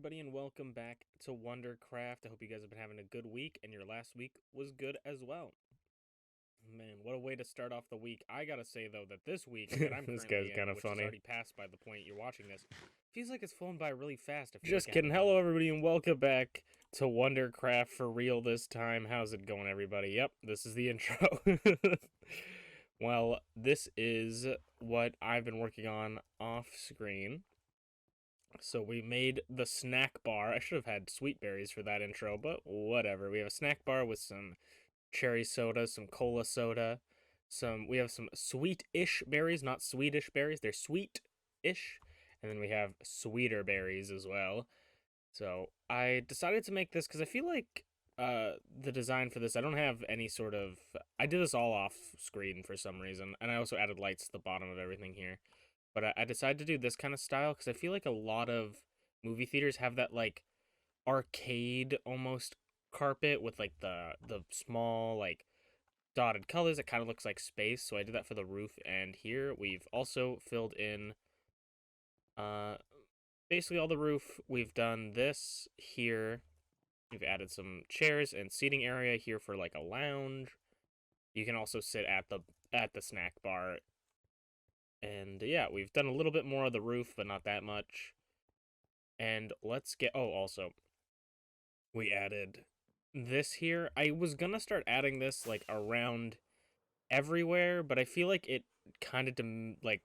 everybody, and welcome back to WonderCraft. I hope you guys have been having a good week, and your last week was good as well. Man, what a way to start off the week. I gotta say, though, that this week that I'm This currently guy's kinda in, which is funny. already passed by the point you're watching this, feels like it's flown by really fast. Just kidding. Hello, everybody, and welcome back to WonderCraft for real this time. How's it going, everybody? Yep, this is the intro. Well, this is what I've been working on off screen. So we made the snack bar. I should have had sweet berries for that intro, but whatever. We have a snack bar with some cherry soda, some cola soda, we have some sweet-ish berries, not Swedish berries. They're sweet-ish. And then we have sweeter berries as well. So I decided to make this because I feel like the design for this, I don't have any sort of... I did this all off screen for some reason, and I also added lights to the bottom of everything here. But I decided to do this kind of style because I feel like a lot of movie theaters have that, like, arcade almost carpet with, like, the small, like, dotted colors. It kind of looks like space, so I did that for the roof. And here we've also filled in basically all the roof. We've done this here. We've added some chairs and seating area here for like a lounge. You can also sit at the snack bar. And yeah, we've done a little bit more of the roof, but not that much. And let's get... Oh, also, we added this here. I was gonna start adding this like around everywhere, but I feel like it kind of like,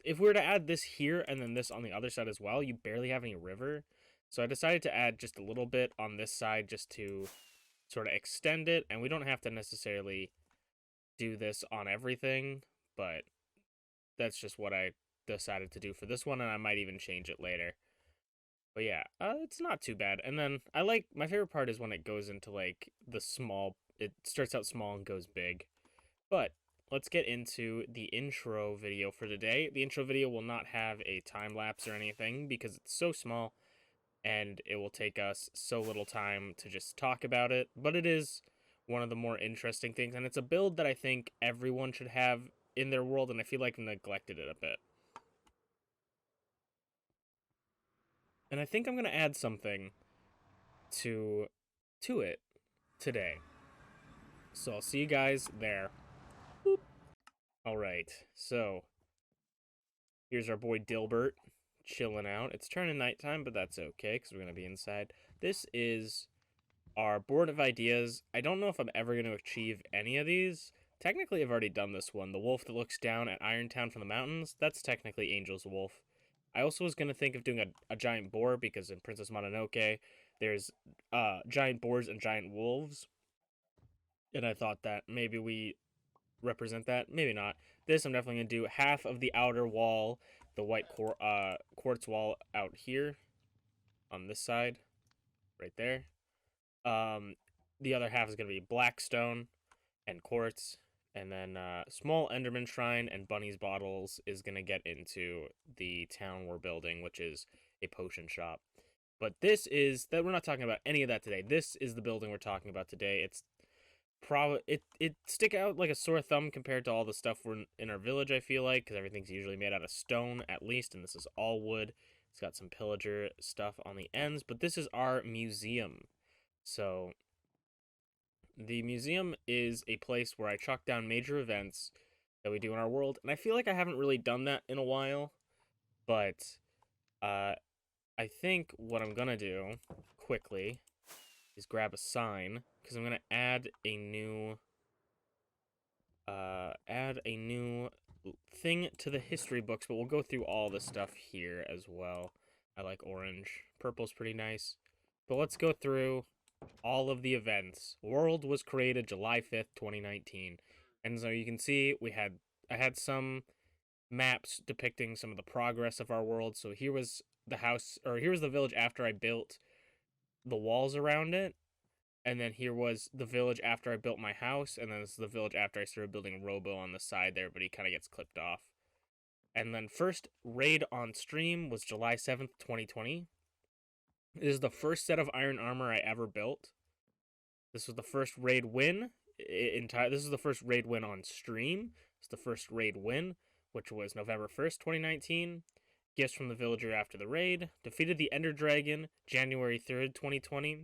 if we were to add this here and then this on the other side as well, you barely have any river. So I decided to add just a little bit on this side just to sort of extend it, and we don't have to necessarily do this on everything, but that's just what I decided to do for this one, and I might even change it later. But yeah, it's not too bad. And then my favorite part is when it goes into like the small, it starts out small and goes big. But let's get into the intro video for today. The intro video will not have a time lapse or anything because it's so small and it will take us so little time to just talk about it. But it is one of the more interesting things, and it's a build that I think everyone should have in their world, and I feel like I've neglected it a bit. And I think I'm going to add something to it today. So I'll see you guys there. Boop. All right, so here's our boy Dilbert chilling out. It's turning nighttime, but that's okay because we're going to be inside. This is our board of ideas. I don't know if I'm ever going to achieve any of these. Technically, I've already done this one. The wolf that looks down at Irontown from the mountains. That's technically Angel's wolf. I also was going to think of doing a giant boar because in Princess Mononoke, there's giant boars and giant wolves. And I thought that maybe we represent that. Maybe not. This, I'm definitely going to do half of the outer wall, the white quartz wall out here on this side, right there. The other half is going to be black stone and quartz. And then small Enderman Shrine and Bunny's Bottles is going to get into the town we're building, which is a potion shop. But this is... that we're not talking about any of that today. This is the building we're talking about today. It's probably... it stick out like a sore thumb compared to all the stuff we're in our village, I feel like, because everything's usually made out of stone, at least, and this is all wood. It's got some pillager stuff on the ends, but this is our museum. So... the museum is a place where I chalk down major events that we do in our world, and I feel like I haven't really done that in a while, but I think what I'm gonna do quickly is grab a sign, because I'm gonna add a new thing to the history books, but we'll go through all the stuff here as well. I like orange. Purple's pretty nice. But let's go through all of the events. World was created July 5th, 2019. And so you can see I had some maps depicting some of the progress of our world. So here was the house, or here was the village after I built the walls around it. And then here was the village after I built my house, and then this is the village after I started building Robo on the side there, but he kind of gets clipped off. And then first raid on stream was July 7th, 2020. This is the first set of iron armor I ever built. This was the first raid win. This is the first raid win on stream. It's the first raid win, which was November 1st, 2019. Gifts from the villager after the raid. Defeated the Ender Dragon, January 3rd, 2020.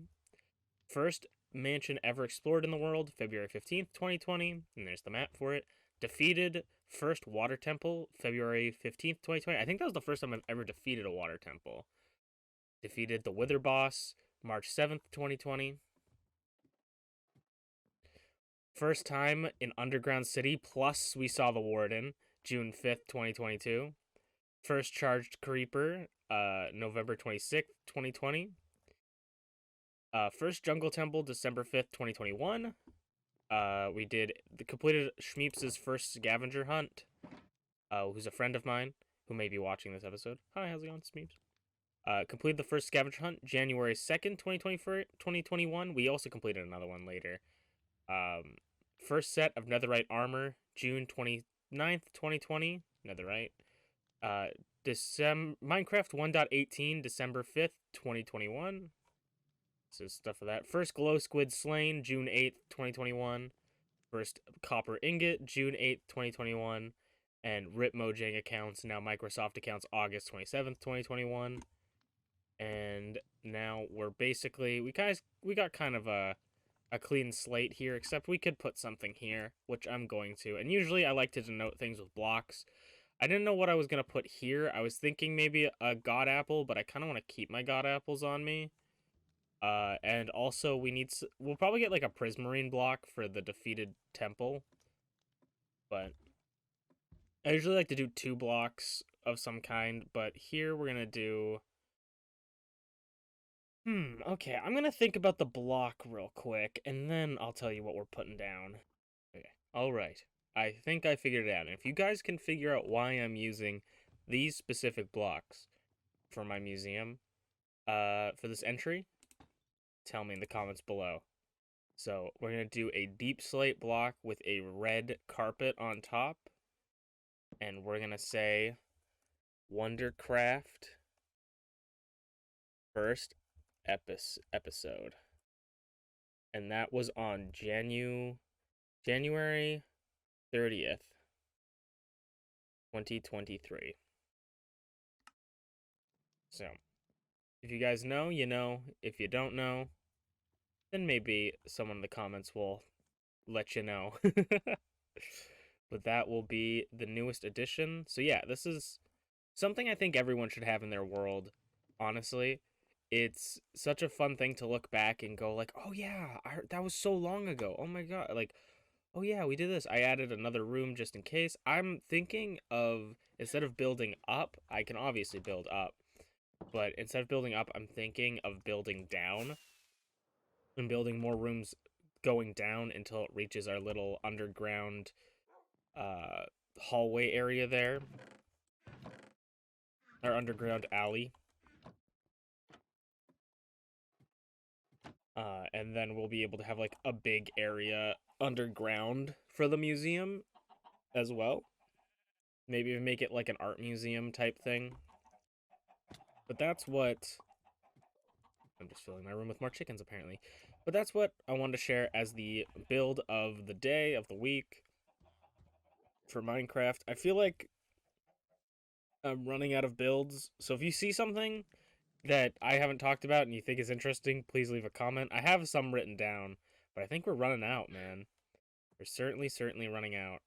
First mansion ever explored in the world, February 15th, 2020. And there's the map for it. Defeated first water temple, February 15th, 2020. I think that was the first time I've ever defeated a water temple. Defeated the Wither boss, March 7th, 2020. First time in Underground City, plus we saw the Warden, June 5th, 2022. First charged creeper, November 26th, 2020. First jungle temple, December 5th, 2021. We completed Schmeeps' first scavenger hunt, who's a friend of mine who may be watching this episode. Hi, how's it going, Schmeeps? Completed the first scavenger hunt, January 2nd, 2021. We also completed another one later. First set of netherite armor, June 29th, 2020. Netherite. Minecraft 1.18, December 5th, 2021. So stuff for that. First glow squid slain, June 8th, 2021. First copper ingot, June 8th, 2021. And Rip Mojang accounts, now Microsoft accounts, August 27th, 2021. And now we're basically, we got kind of a clean slate here, except we could put something here, which I'm going to. And usually I like to denote things with blocks. I didn't know what I was going to put here. I was thinking maybe a god apple, but I kind of want to keep my god apples on me. And also we'll probably get like a prismarine block for the defeated temple. But I usually like to do 2 blocks of some kind, but here we're going to do... okay, I'm going to think about the block real quick, and then I'll tell you what we're putting down. Okay, alright. I think I figured it out. And if you guys can figure out why I'm using these specific blocks for my museum, for this entry, tell me in the comments below. So, we're going to do a deep slate block with a red carpet on top, and we're going to say WonderCraft first episode. And that was on January 30th, 2023. So, if you guys know, you know. If you don't know, then maybe someone in the comments will let you know. But that will be the newest edition. So yeah, this is something I think everyone should have in their world, honestly. It's such a fun thing to look back and go like, oh yeah, that was so long ago. Oh my god, like, oh yeah, we did this. I added another room just in case. I'm thinking of, instead of building up, I can obviously build up, but instead of building up, I'm thinking of building down and building more rooms going down until it reaches our little underground hallway area there. Our underground alley. And then we'll be able to have like a big area underground for the museum as well. Maybe even make it like an art museum type thing. But that's what... I'm just filling my room with more chickens, apparently. But that's what I wanted to share as the build of the day, of the week for Minecraft. I feel like I'm running out of builds. So if you see something that I haven't talked about and you think is interesting, please leave a comment. I have some written down, but I think we're running out, man. We're certainly running out.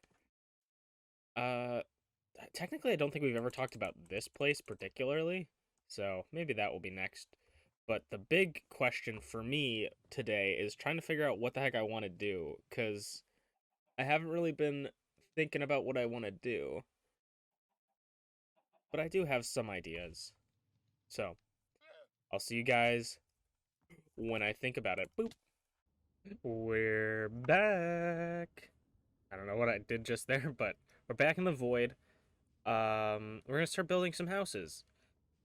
Technically, I don't think we've ever talked about this place particularly, so maybe that will be next. But the big question for me today is trying to figure out what the heck I want to do, because I haven't really been thinking about what I want to do. But I do have some ideas. So, I'll see you guys when I think about it. Boop. We're back. I don't know what I did just there, but we're back in the void. We're gonna start building some houses.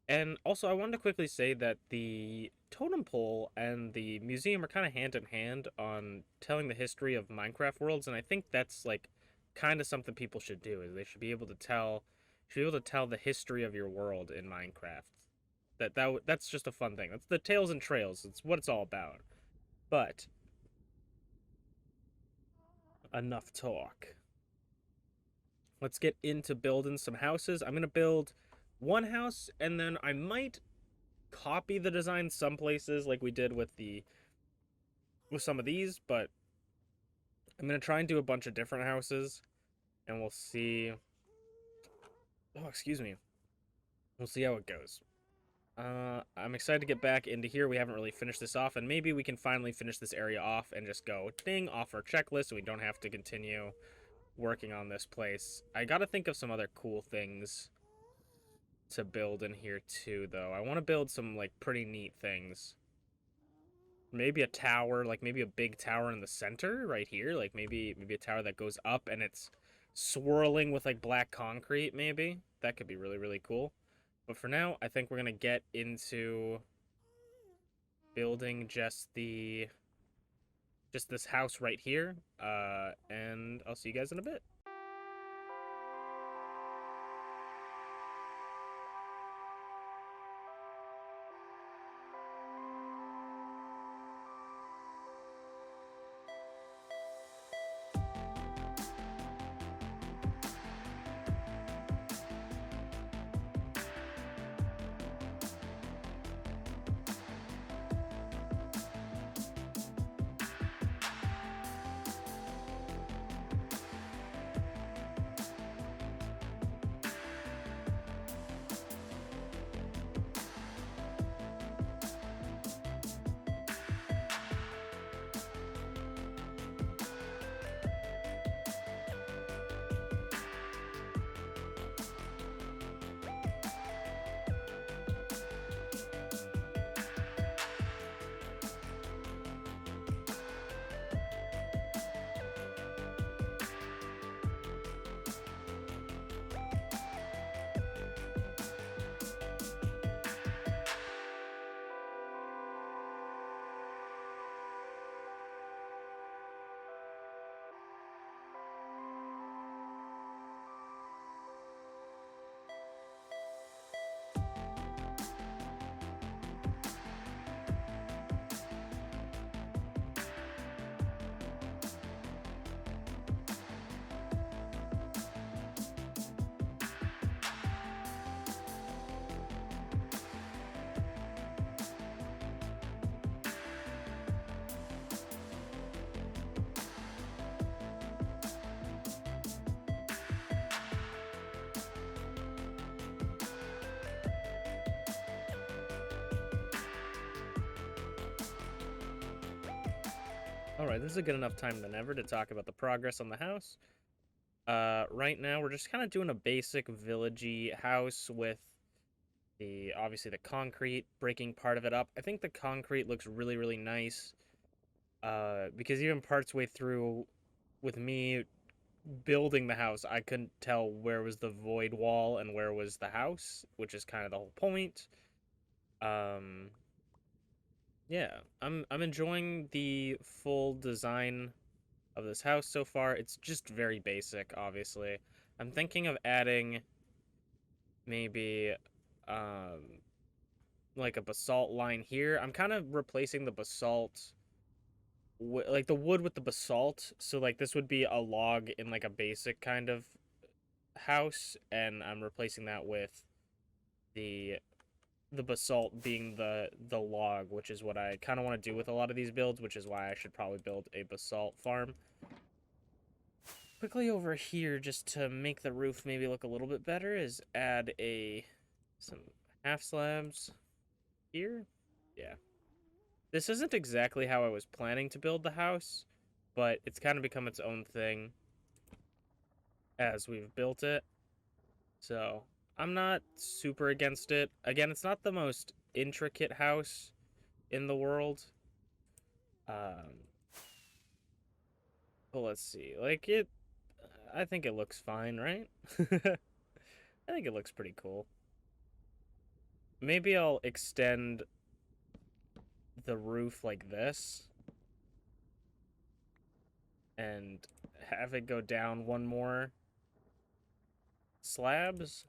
And also, I wanted to quickly say that the totem pole and the museum are kind of hand in hand on telling the history of Minecraft worlds, and I think that's like kind of something people should do. Is they should be able to tell the history of your world in Minecraft. That's just a fun thing. That's the tales and trails. It's what it's all about. But enough talk. Let's get into building some houses. I'm gonna build one house, and then I might copy the design some places like we did with some of these, but I'm gonna try and do a bunch of different houses, and we'll see. Oh, excuse me. We'll see how it goes. I'm excited to get back into here. We haven't really finished this off, and maybe we can finally finish this area off and just go ding off our checklist, so we don't have to continue working on this place. I gotta think of some other cool things to build in here too, though. I want to build some like pretty neat things. Maybe a tower, like maybe a big tower in the center right here, like maybe a tower that goes up and it's swirling with like black concrete. Maybe that could be really, really cool. But for now, I think we're gonna get into building just this house right here, and I'll see you guys in a bit. Alright, this is a good enough time than ever to talk about the progress on the house. Right now, we're just kind of doing a basic villagey house with obviously the concrete, breaking part of it up. I think the concrete looks really, really nice, because even parts way through with me building the house, I couldn't tell where was the void wall and where was the house, which is kind of the whole point. Yeah, I'm enjoying the full design of this house so far. It's just very basic, obviously. I'm thinking of adding maybe like a basalt line here. I'm kind of replacing the basalt like the wood with the basalt. So like this would be a log in like a basic kind of house, and I'm replacing that with the basalt being the log, which is what I kind of want to do with a lot of these builds, which is why I should probably build a basalt farm. Quickly over here, just to make the roof maybe look a little bit better, is add some half slabs here. Yeah. This isn't exactly how I was planning to build the house, but it's kind of become its own thing as we've built it. So I'm not super against it. Again, it's not the most intricate house in the world. But let's see. Like I think it looks fine, right? I think it looks pretty cool. Maybe I'll extend the roof like this and have it go down one more slabs.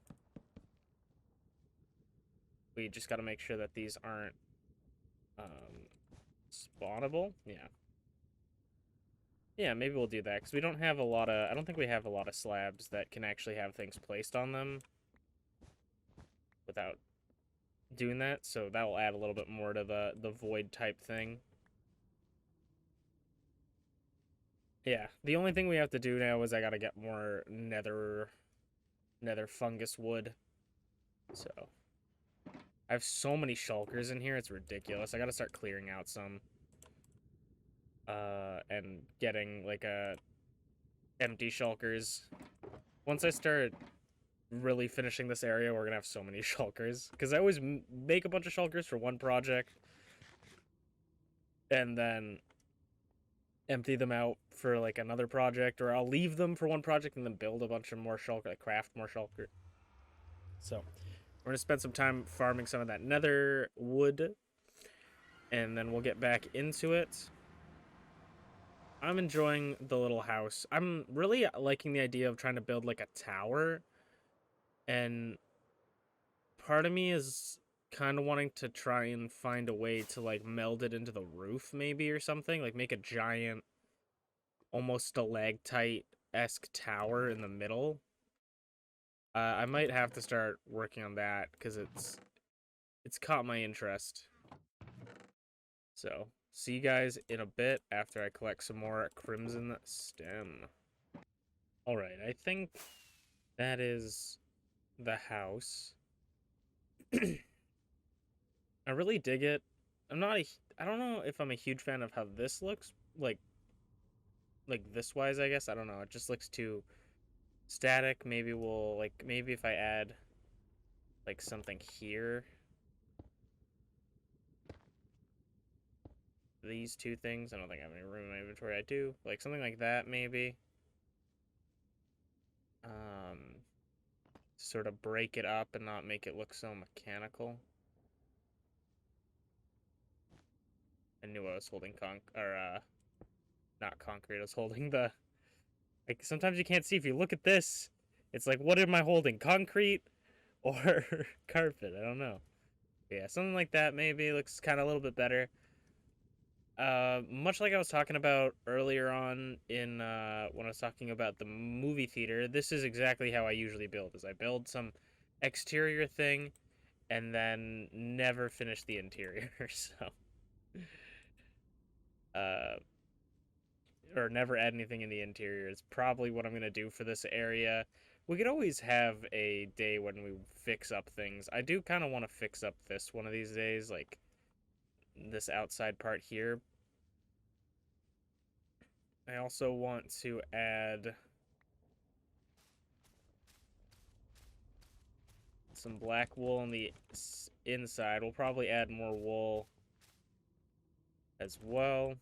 We just got to make sure that these aren't spawnable. Yeah. Yeah, maybe we'll do that, because we don't have a lot of... I don't think we have a lot of slabs that can actually have things placed on them. without doing that, so that will add a little bit more to the void type thing. Yeah, the only thing we have to do now is I gotta get more nether fungus wood. So I have so many shulkers in here, it's ridiculous. I gotta start clearing out some. And getting like empty shulkers. Once I start really finishing this area, we're gonna have so many shulkers. Because I always make a bunch of shulkers for one project, and then empty them out for like another project, or I'll leave them for one project and then build a bunch of more shulker, like craft more shulker. So we're gonna spend some time farming some of that nether wood, and then we'll get back into it. I'm enjoying the little house. I'm really liking the idea of trying to build like a tower, and part of me is kind of wanting to try and find a way to like meld it into the roof maybe or something, like make a giant almost stalactite-esque tower in the middle. I might have to start working on that because it's caught my interest. So see you guys in a bit after I collect some more crimson stem. All right, I think that is the house. I really dig it. I don't know if I'm a huge fan of how this looks, like this wise, I guess. I don't know. It just looks too static. Maybe maybe if I add like something here. These two things. I don't think I have any room in my inventory. I do. Like something like that maybe. Sort of break it up and not make it look so mechanical. I knew I was holding not concrete. I was holding the, like, sometimes you can't see. If you look at this, it's like, what am I holding? Concrete or carpet? I don't know. But yeah, something like that maybe looks kind of a little bit better. Much like I was talking about earlier on in when I was talking about the movie theater, this is exactly how I usually build. Is I build some exterior thing and then never finish the interior. So, uh, or never add anything in the interior is probably what I'm gonna do for this area. We could always have a day when we fix up things. I do kind of want to fix up this one of these days, like this outside part here. I also want to add some black wool on the inside. We'll probably add more wool as well.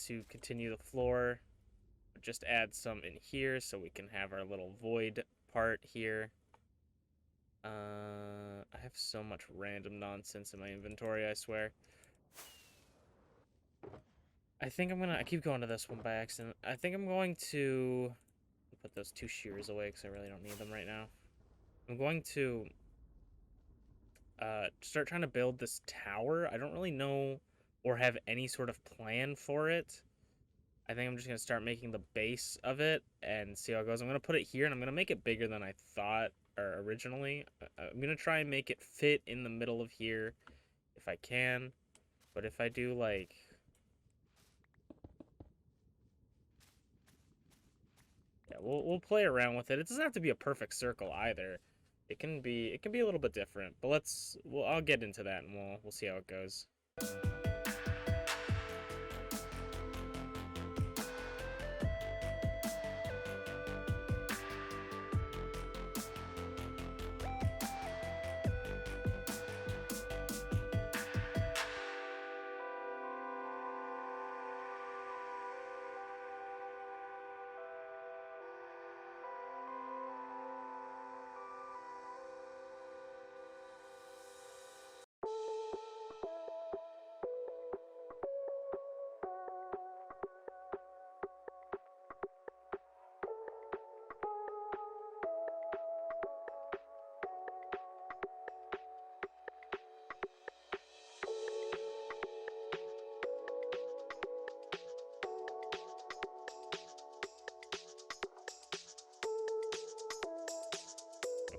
To continue the floor, just add some in here so we can have our little void part here. I have so much random nonsense in my inventory, I swear. I think I keep going to this one by accident. I think I'm going to put those two shears away because I really don't need them right now. I'm going to start trying to build this tower. I don't really know or have any sort of plan for it. I think I'm just going to start making the base of it and see how it goes. I'm going to put it here, and I'm going to make it bigger than I thought or originally. I'm going to try and make it fit in the middle of here if I can. But if I do, like... Yeah, we'll play around with it. It doesn't have to be a perfect circle either. It can be a little bit different. But I'll get into that, and we'll see how it goes.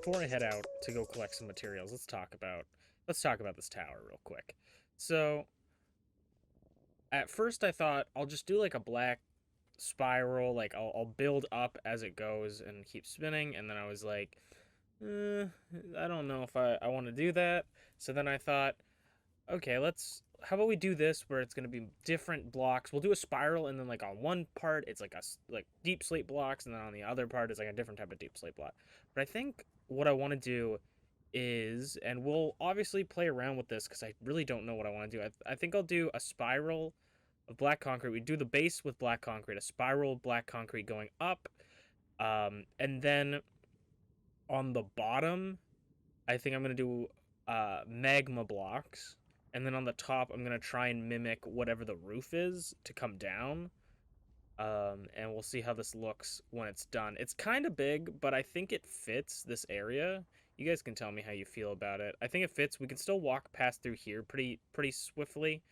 before I head out to go collect some materials, let's talk about this tower real quick. So, at first I thought I'll just do like a black spiral, like I'll build up as it goes and keep spinning, and then I was like, I don't know if I want to do that. So then I thought, okay, how about we do this where it's going to be different blocks. We'll do a spiral, and then like on one part it's like like deep slate blocks, and then on the other part it's like a different type of deep slate block. But I think what I want to do is, and we'll obviously play around with this because I really don't know what I want to do. I think I'll do a spiral of black concrete. We do the base with black concrete, a spiral of black concrete going up, and then on the bottom, I think I'm gonna do magma blocks, and then on the top, I'm gonna try and mimic whatever the roof is to come down. And we'll see how this looks when it's done. It's kind of big, but I think it fits this area. You guys can tell me how you feel about it. I think it fits. We can still walk past through here pretty swiftly.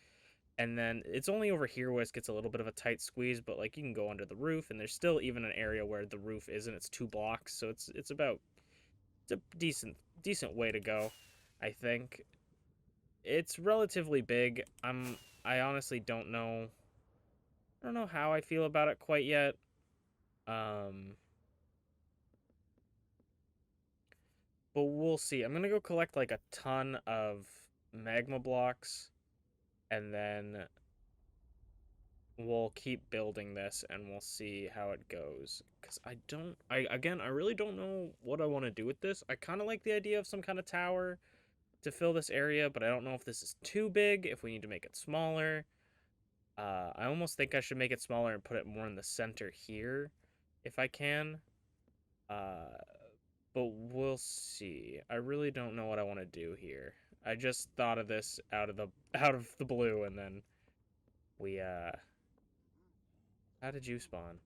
And then it's only over here where it gets a little bit of a tight squeeze, but like you can go under the roof, and there's still even an area where the roof isn't. It's 2 blocks, so it's a decent way to go, I think. It's relatively big. I honestly don't know. I don't know how I feel about it quite yet. But we'll see. I'm gonna go collect like a ton of magma blocks, and then we'll keep building this and we'll see how it goes. Because I really don't know what I want to do with this. I kind of like the idea of some kind of tower to fill this area, but I don't know if this is too big, if we need to make it smaller. I almost think I should make it smaller and put it more in the center here, if I can. But we'll see. I really don't know what I want to do here. I just thought of this out of the blue, and then we how did you spawn?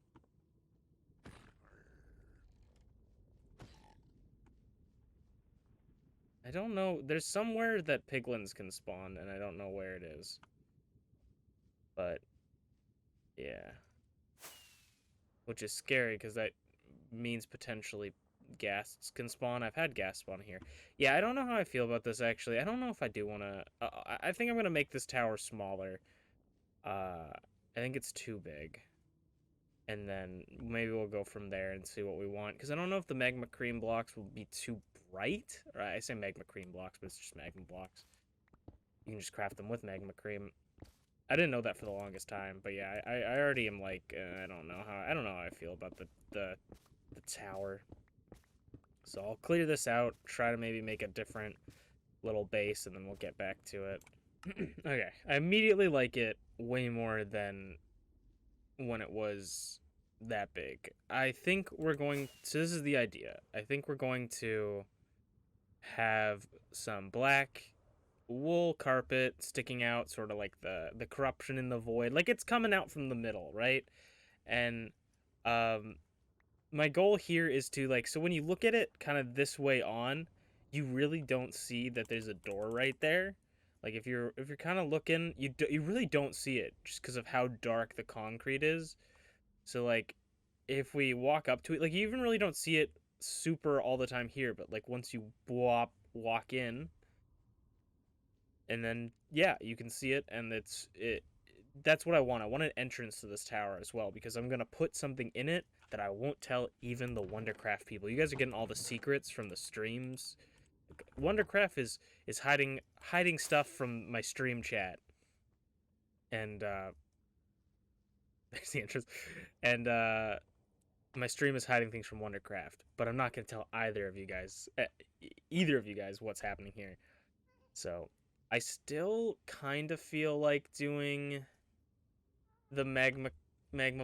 I don't know. There's somewhere that piglins can spawn, and I don't know where it is. But yeah, which is scary because that means potentially ghasts can spawn. I've had ghast spawn here. Yeah, I don't know how I feel about this, actually. I don't know if I do want to... I think I'm going to make this tower smaller. I think it's too big. And then maybe we'll go from there and see what we want. Because I don't know if the magma cream blocks will be too bright. Or I say magma cream blocks, but it's just magma blocks. You can just craft them with magma cream. I didn't know that for the longest time, but yeah, I already am like, I don't know how I feel about the tower. So I'll clear this out, try to maybe make a different little base, and then we'll get back to it. Okay, I immediately like it way more than when it was that big. I think we're going to, this is the idea. I think we're going to have some black wool carpet sticking out, sort of like the corruption in the void, like it's coming out from the middle, right? And my goal here is to, like, so when you look at it kind of this way on, you really don't see that there's a door right there. Like if you're kind of looking, you really don't see it just because of how dark the concrete is. So like if we walk up to it, like you even really don't see it super all the time here, but like once you walk in, and then yeah, you can see it, and that's what I want. I want an entrance to this tower as well, because I'm gonna put something in it that I won't tell even the WonderCraft people. You guys are getting all the secrets from the streams. WonderCraft is hiding stuff from my stream chat, and there's the entrance, and my stream is hiding things from WonderCraft, but I'm not gonna tell either of you guys what's happening here. So I still kind of feel like doing the magma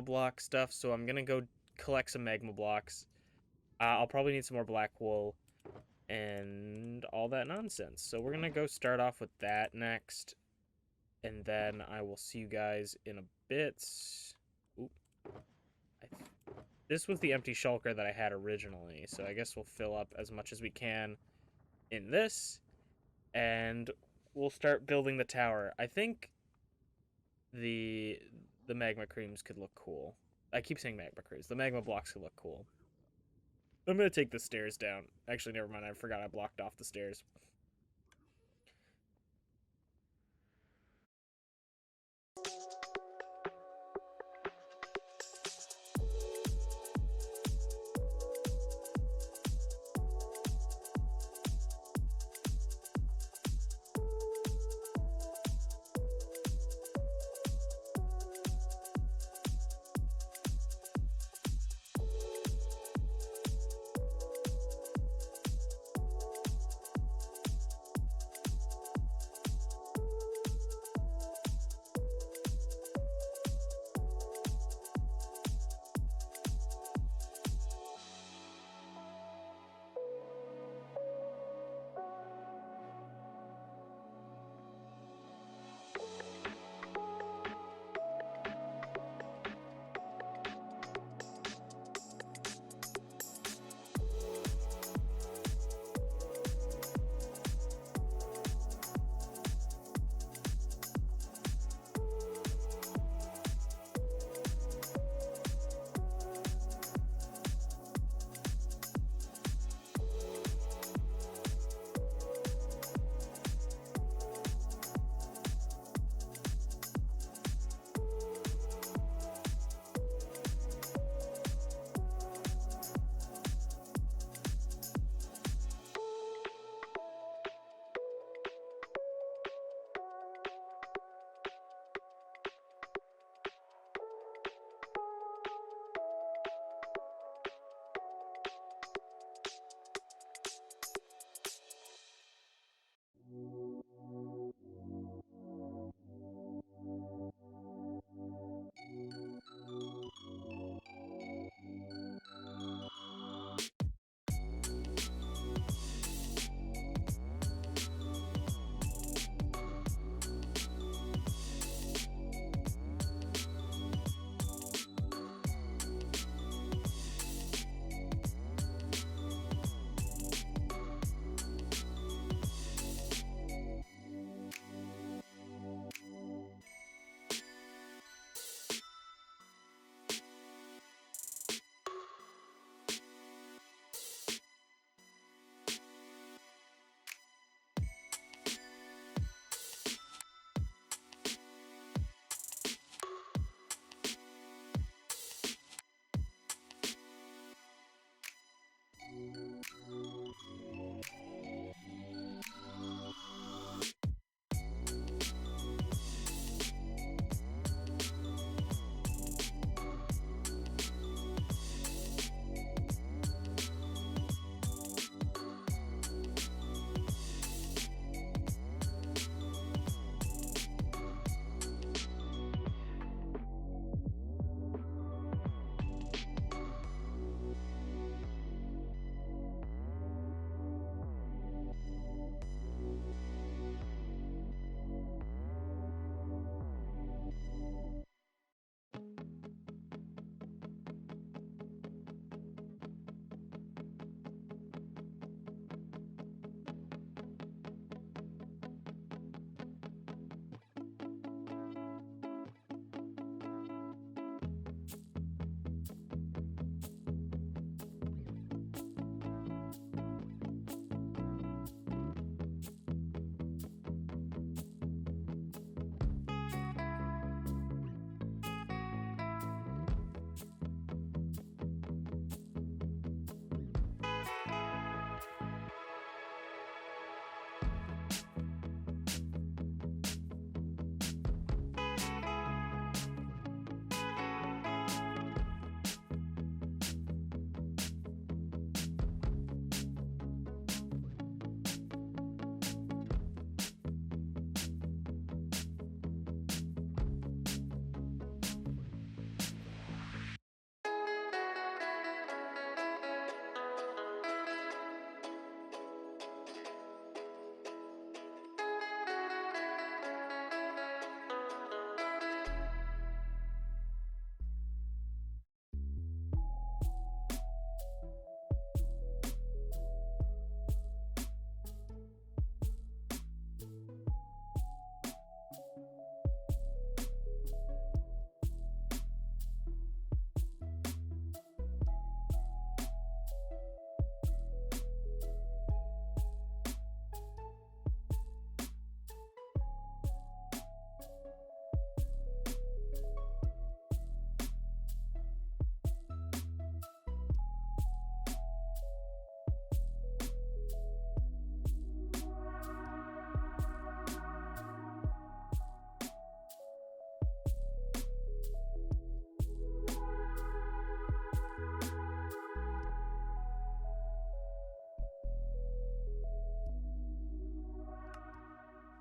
block stuff, so I'm gonna go collect some magma blocks. I'll probably need some more black wool and all that nonsense. So we're gonna go start off with that next, and then I will see you guys in a bit. Oop. This was the empty shulker that I had originally, so I guess we'll fill up as much as we can in this, and we'll start building the tower. I think the magma creams could look cool. I keep saying magma creams. The magma blocks could look cool. I'm gonna take the stairs down. Actually, never mind. I forgot I blocked off the stairs.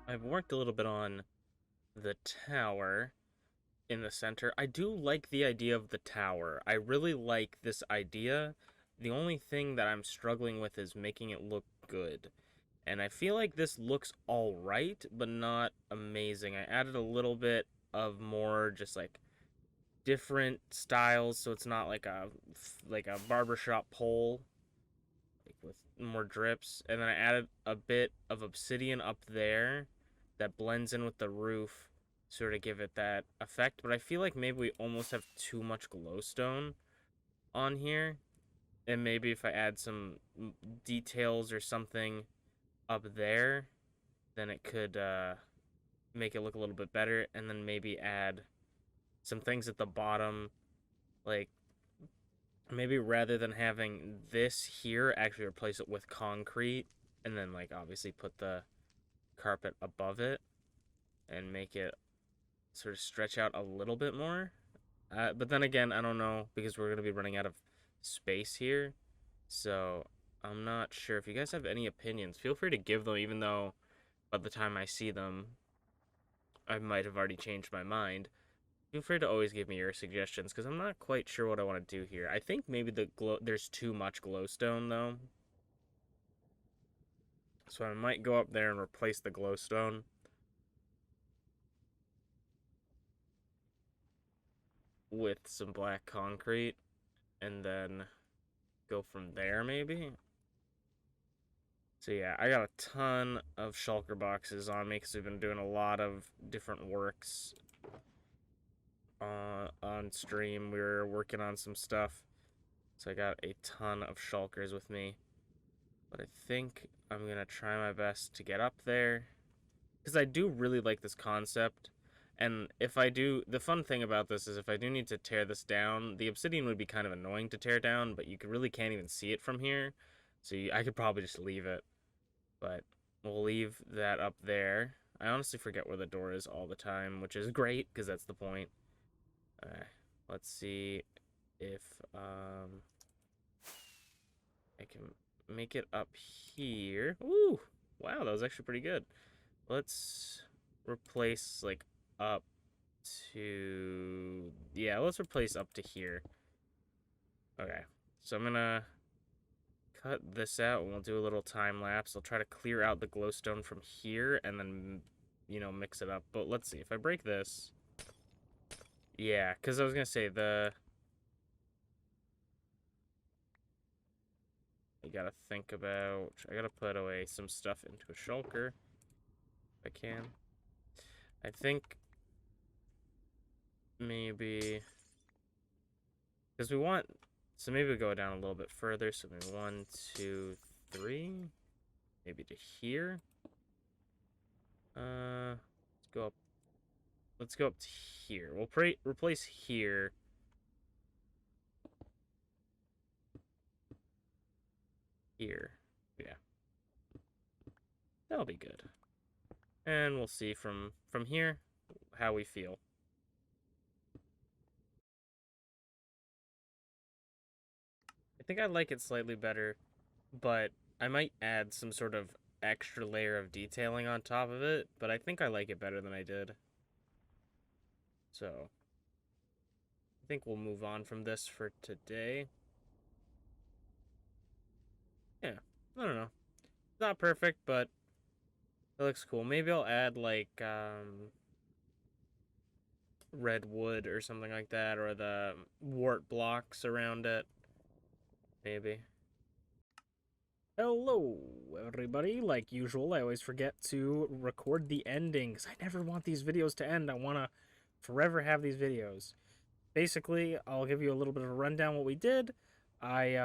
I've worked a little bit on the tower in the center. I do like the idea of the tower. I really like this idea. The only thing that I'm struggling with is making it look good. And I feel like this looks all right, but not amazing. I added a little bit of more just like different styles, so it's not like a barbershop pole, like with more drips. And then I added a bit of obsidian up there that blends in with the roof, sort of give it that effect. But I feel like maybe we almost have too much glowstone on here, and maybe if I add some details or something up there, then it could make it look a little bit better. And then maybe add some things at the bottom, like maybe rather than having this here, actually replace it with concrete, and then like obviously put the carpet above it and make it sort of stretch out a little bit more. But then again, I don't know, because we're going to be running out of space here. So I'm not sure. If you guys have any opinions, feel free to give them, even though by the time I see them, I might have already changed my mind. Feel free to always give me your suggestions, because I'm not quite sure what I want to do here. I think maybe there's too much glowstone, though. So I might go up there and replace the glowstone with some black concrete, and then go from there, maybe. So yeah, I got a ton of shulker boxes on me because we've been doing a lot of different works on stream. We were working on some stuff, so I got a ton of shulkers with me. But I think I'm gonna try my best to get up there, because I do really like this concept. And if I do, the fun thing about this is if I do need to tear this down, the obsidian would be kind of annoying to tear down, but you really can't even see it from here. So I could probably just leave it. But we'll leave that up there. I honestly forget where the door is all the time, which is great, because that's the point. Let's see if I can make it up here. Ooh, wow, that was actually pretty good. Let's replace, like, up to... Yeah, let's replace up to here. Okay, so I'm gonna cut this out, and we'll do a little time lapse. I'll try to clear out the glowstone from here, and then, you know, mix it up. But let's see, if I break this... Yeah, because I was gonna say, I gotta think about... I gotta put away some stuff into a shulker, if I can. I think... maybe... Because we want... So maybe we go down a little bit further. So maybe 1, 2, 3. Maybe to here. Let's go up. Let's go up to here. We'll replace here. Here. Yeah. That'll be good. And we'll see from here how we feel. I think I like it slightly better, but I might add some sort of extra layer of detailing on top of it, but I think I like it better than I did. So, I think we'll move on from this for today. Yeah, I don't know. It's not perfect, but it looks cool. Maybe I'll add, like, red wood or something like that, or the wart blocks around it. Maybe. Hello, everybody. Like usual, I always forget to record the ending, because I never want these videos to end. I want to forever have these videos. Basically, I'll give you a little bit of a rundown what we did. I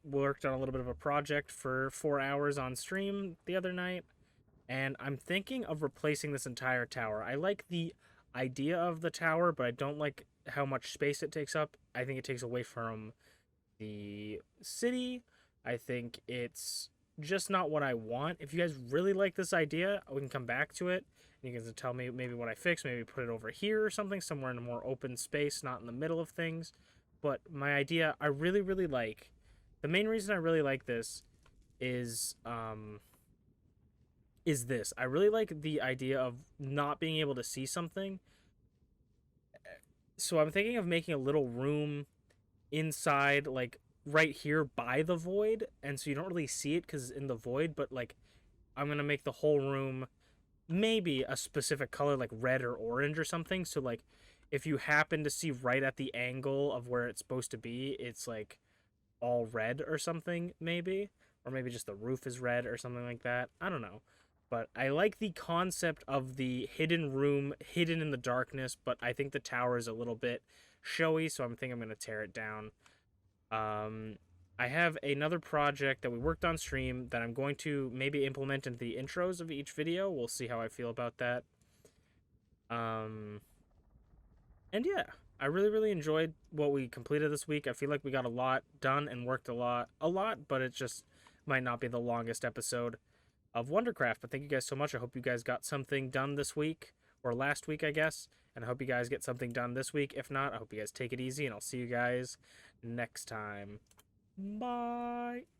worked on a little bit of a project for 4 hours on stream the other night, and I'm thinking of replacing this entire tower. I like the idea of the tower, but I don't like how much space it takes up. I think it takes away from the city. I think it's just not what I want. If you guys really like this idea, we can come back to it. You can tell me maybe what I fix, maybe put it over here or something, somewhere in a more open space, not in the middle of things. But my idea, I really, really like. The main reason I really like this is is this. I really like the idea of not being able to see something. So I'm thinking of making a little room inside, like right here by the void, and so you don't really see it because in the void, but like I'm gonna make the whole room maybe a specific color, like red or orange or something. So like if you happen to see right at the angle of where it's supposed to be, it's like all red or something, maybe. Or maybe just the roof is red or something like that. I don't know. But I like the concept of the hidden room, hidden in the darkness, but I think the tower is a little bit showy, so I'm thinking I'm going to tear it down. Um, I have another project that we worked on stream that I'm going to maybe implement into the intros of each video. We'll see how I feel about that. And yeah, I really, really enjoyed what we completed this week. I feel like we got a lot done and worked a lot, but it just might not be the longest episode of WonderCraft. But thank you guys so much. I hope you guys got something done this week, or last week, I guess. And I hope you guys get something done this week. If not, I hope you guys take it easy, and I'll see you guys next time. Bye.